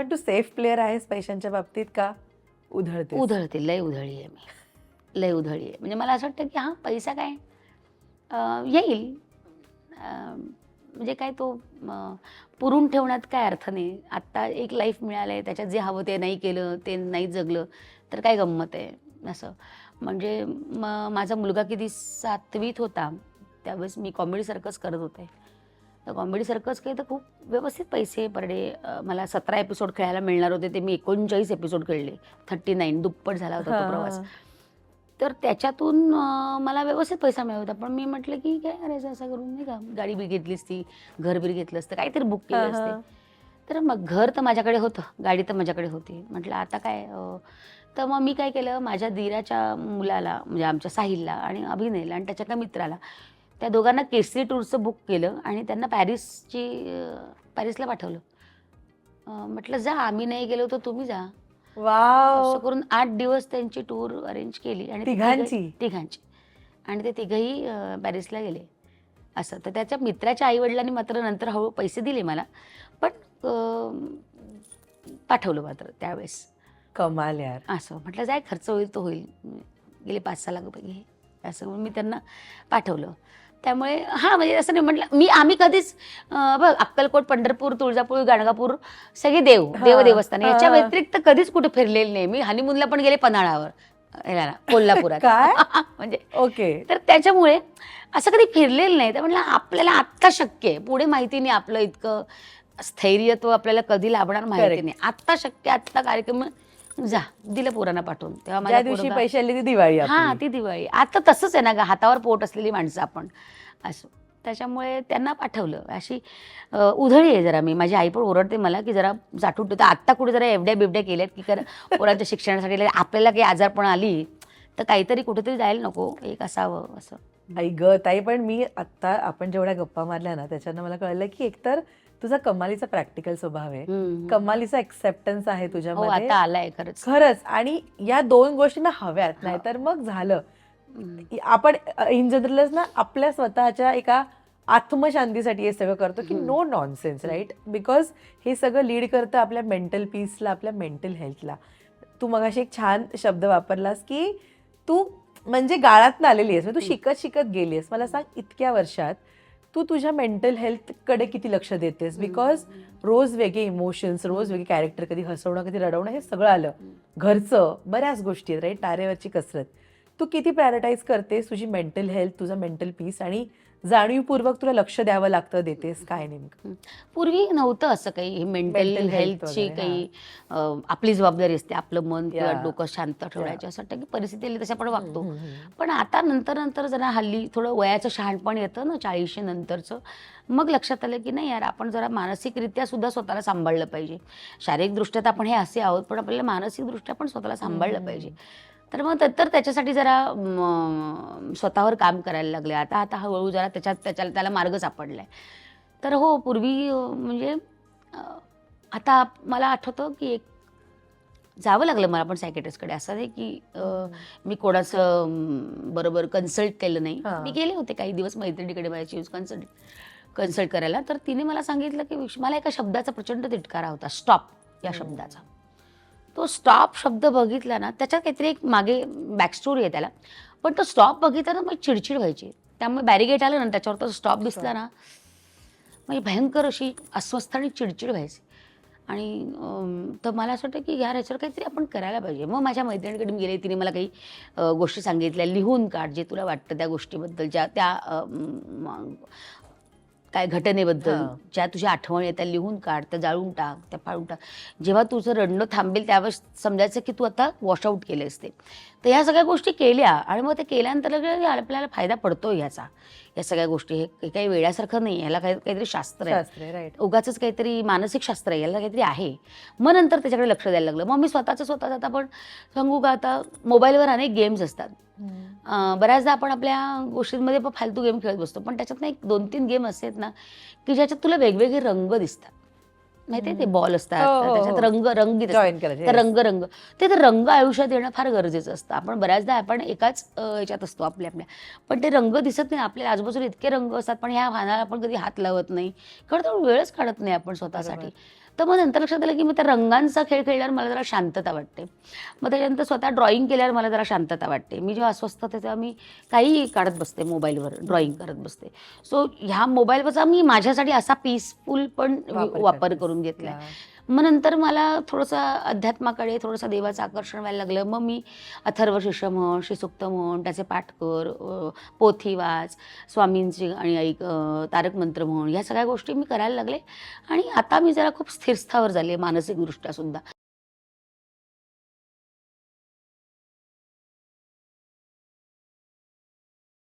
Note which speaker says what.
Speaker 1: पण तू safe player आहेस पैशांच्या बाबतीत का उधळते?
Speaker 2: उधळते, लय उधळी आहे मी, लय उधळी आहे. म्हणजे मला असं वाटतं की हां पैसा काय येईल, म्हणजे काय तो पुरून ठेवण्यात काय अर्थ नाही. आत्ता एक लाईफ मिळालं आहे, त्याच्यात जे हवं ते नाही केलं, ते नाही जगलं तर काय गंमत आहे असं. म्हणजे माझा मुलगा किती 7वीत होता त्यावेळेस मी कॉमेडी सर्कस करत होते. तर कॉमेडी सर्कस काही तर खूप व्यवस्थित पैसे पर डे, मला 17 एपिसोड खेळायला मिळणार होते, ते मी 39 एपिसोड खेळले. 39 दुप्पट झाला होता तो प्रवास. तर त्याच्यातून मला व्यवस्थित पैसा मिळत होता. पण मी म्हटलं की काय करायचं असं करून, नाही का, गाडी बी घेतली असती, घर बी घेतलं असतं, काहीतरी बुक केले असते. तर मग घर तर माझ्याकडे होतं, गाडी तर माझ्याकडे होती. म्हटलं आता काय, तर मग मी काय केलं, माझ्या दीराच्या मुलाला म्हणजे आमच्या साहिलला आणि अभिनयला आणि त्याच्या एका मित्राला, त्या दोघांना केसरी टूरचं बुक केलं आणि त्यांना पॅरिसला पाठवलं. म्हटलं जा, आम्ही नाही गेलो तर तुम्ही जा.
Speaker 1: वाव.
Speaker 2: असं करून 8 दिवस त्यांची टूर अरेंज केली आणि तिघांची आणि ते तिघही पॅरिसला गेले असं. तर त्याच्या मित्राच्या आईवडिलांनी मात्र नंतर हळू पैसे दिले मला, पण पाठवलं मात्र त्यावेळेस.
Speaker 1: कमाल यार.
Speaker 2: असं म्हटलं जाय, खर्च होईल तो होईल, गेले 5-6 लाख रुपये घे असं म्हणून मी त्यांना पाठवलं. त्यामुळे हां, म्हणजे असं नाही म्हटलं आम्ही कधीच बघ, अक्कलकोट, पंढरपूर, तुळजापूर, गाणगापूर सगळे देवस्थान याच्या व्यतिरिक्त कधीच कुठे फिरलेले नाही मी. हनीमूनला पण गेले पन्हाळावर, ह्याला कोल्हापुरात.
Speaker 1: काय?
Speaker 2: म्हणजे
Speaker 1: ओके.
Speaker 2: तर त्याच्यामुळे असं कधी फिरलेलं नाही. तर म्हटलं आपल्याला आत्ता शक्य आहे, पुढे माहिती नाही, आपलं इतकं स्थैर्यत्व आपल्याला कधी लाभणार माहिती नाही. आत्ता शक्य, आत्ता कार्यक्रम, जा, दिलं पोरांना पाठवून. तेव्हा
Speaker 1: ज्या दिवशी पैसे आले ती दिवाळी
Speaker 2: हां, ती दिवाळी. आता तसंच आहे ना ग, हातावर पोट असलेली माणसं आपण असं. त्याच्यामुळे त्यांना पाठवलं. अशी उधळी आहे जरा मी. माझी आई पण ओरडते मला की जरा साठून ठेवते. आत्ता कुठे जरा एवढ्या बिबड्या केल्यात की पोरांच्या शिक्षणासाठी आपल्याला काही आजारपण आली तर काहीतरी कुठेतरी जायला नको, एक असावं असं.
Speaker 1: आई ग ताई, पण मी आत्ता आपण जेवढ्या गप्पा मारल्या ना त्याच्यानं मला कळलं की एकतर तुझा कमालीचा प्रॅक्टिकल स्वभाव आहे, कमालीचा एक्सेप्टन्स आहे तुझ्यामध्ये.
Speaker 2: आता आलाय
Speaker 1: खरंच. आणि या 2 गोष्टी ना हव्यात, नाहीतर मग झालं. आपण इन जनरलच ना आपल्या स्वतःच्या एका आत्मशांतीसाठी हे सगळं करतो की नो नॉनसेन्स, राईट? बिकॉज हे सगळं लीड करतं आपल्या मेंटल पीसला, आपल्या मेंटल हेल्थला. तू मगाशी एक छान शब्द वापरलास की तू म्हणजे गाळातनं आलेली आहेस, तू शिकत शिकत गेली आहेस. मला सांग, इतक्या वर्षात तू तुझ्या मेंटल हेल्थकडे किती लक्ष देतेस? बिकॉज रोज वेगळे इमोशन्स, रोज वेगळे कॅरेक्टर, कधी हसवणं कधी रडवणं, हे सगळं आलं, घरचं बऱ्याच गोष्टी आहेत, राईट? तारेवरची कसरत. तू किती प्रायोरिटाईज करतेस तुझी मेंटल हेल्थ, तुझा मेंटल पीस, आणि जाणीवपूर्वक तुला लक्ष द्यावं लागतं, देतेस काय नेमकं?
Speaker 2: पूर्वी नव्हतं असं काही. मेंटल हेल्थची काही आपली जबाबदारी असते, आपलं मन किंवा डोकं शांत ठेवायचं. असं वाटतं की परिस्थिती तसं आपण वागतो. पण आता नंतर जरा हल्ली थोडं वयाचं शहाणपण येतं ना 40 नंतरचं, मग लक्षात आलं की नाही यार, आपण जरा मानसिकरित्या सुद्धा स्वतःला सांभाळलं पाहिजे. शारीरिकदृष्ट्या तर आपण हे असे आहोत, पण आपल्याला मानसिकदृष्ट्या पण स्वतःला सांभाळलं पाहिजे. तर मग त्याच्यासाठी जरा स्वतःवर काम करायला लागले. आता हळूहळू जरा त्याला मार्ग सापडलाय. तर हो, पूर्वी म्हणजे आता मला आठवतं की एक जावं लागलं मला पण सायकेट्रिस्टकडे. असं नाही की मी कोणाचं बरोबर कन्सल्ट केलं नाही. मी गेले होते काही दिवस मैत्रिणीकडे माझी कन्सल्ट करायला. तर तिने मला सांगितलं की मला एका शब्दाचा प्रचंड तिटकारा होता, स्टॉप या शब्दाचा. तो स्टॉप शब्द बघितला ना, त्याच्यात काहीतरी एक मागे बॅकस्टोरी आहे त्याला, पण तो स्टॉप बघितला ना मग चिडचिड व्हायची. त्यामुळे बॅरिगेट आलं ना, त्याच्यावर तो स्टॉप दिसला ना, मग भयंकर अशी अस्वस्थ आणि चिडचिड व्हायची. आणि तर मला असं वाटतं की यार, ह्याच्यावर काहीतरी आपण करायला पाहिजे. मग माझ्या मैत्रिणीकडे मी गेले, तिने मला काही गोष्टी सांगितल्या, लिहून काढ जे तुला वाटतं त्या गोष्टीबद्दल, त्या काय घटनेबद्दल ज्या तुझ्या आठवणी आहेत त्या लिहून काढ, त्या जाळून टाक, त्या फाडून टाक. जेव्हा तुझं रडणं थांबेल त्यावेळेस समजायचं की तू आता वॉशआउट केले असते. तर ह्या सगळ्या गोष्टी केल्या आणि मग ते केल्यानंतर आपल्याला फायदा पडतो ह्याचा. या सगळ्या गोष्टी हे काही वेड्यासारखं नाही, याला काहीतरी शास्त्र आहे,
Speaker 1: राईट?
Speaker 2: उगाचच काहीतरी मानसिक शास्त्र आहे, याला काहीतरी आहे. मग नंतर त्याच्याकडे लक्ष द्यायला लागलं. मग मी स्वतःच आता पण सांगू का, आता मोबाईलवर अनेक गेम्स असतात. बऱ्याचदा आपण आपल्या गोष्टींमध्ये पण फालतू गेम खेळत बसतो, पण त्याच्यात एक 2-3 गेम असे आहेत ना की ज्याच्यात तुला वेगवेगळे रंग दिसतात. माहिती ते बॉल असतात, त्याच्यात रंगीत असतात, रंग ते रंग आयुष्यात येणं फार गरजेचं असतं. आपण बऱ्याचदा एकाच ह्याच्यात असतो आपल्या, पण ते रंग दिसत नाही. आपल्या आजूबाजूला इतके रंग असतात, पण ह्या वाहनाला आपण कधी हात लावत नाही, कारण वेळच काढत नाही आपण स्वतःसाठी. तर मग नंतर लक्षात आलं की मग त्या रंगांचा खेळ खेळल्यावर मला जरा शांतता वाटते. मग त्याच्यानंतर स्वतः ड्रॉइंग केल्यावर मला जरा शांतता वाटते. मी जेव्हा अस्वस्थ होते तेव्हा मी काहीही काढत बसते, मोबाईलवर ड्रॉइंग करत बसते. सो ह्या मोबाईलचा मी माझ्यासाठी असा पीसफुल पण वापर
Speaker 1: करतेस.
Speaker 2: करून घेतलाय.
Speaker 1: Yeah.
Speaker 2: मग नंतर मला थोडंसं अध्यात्माकडे थोडंसं देवाचं आकर्षण व्हायला लागलं. मग मी अथर्वशीर्ष म्हण, श्रीसूक्त म्हण, त्याचे पाठ कर, पोथी वाच, स्वामींची आणि ऐक, तारक मंत्र म्हण, ह्या सगळ्या गोष्टी मी करायला लागले. आणि आता मी जरा खूप स्थिरस्थावर झाले मानसिकदृष्ट्या सुद्धा.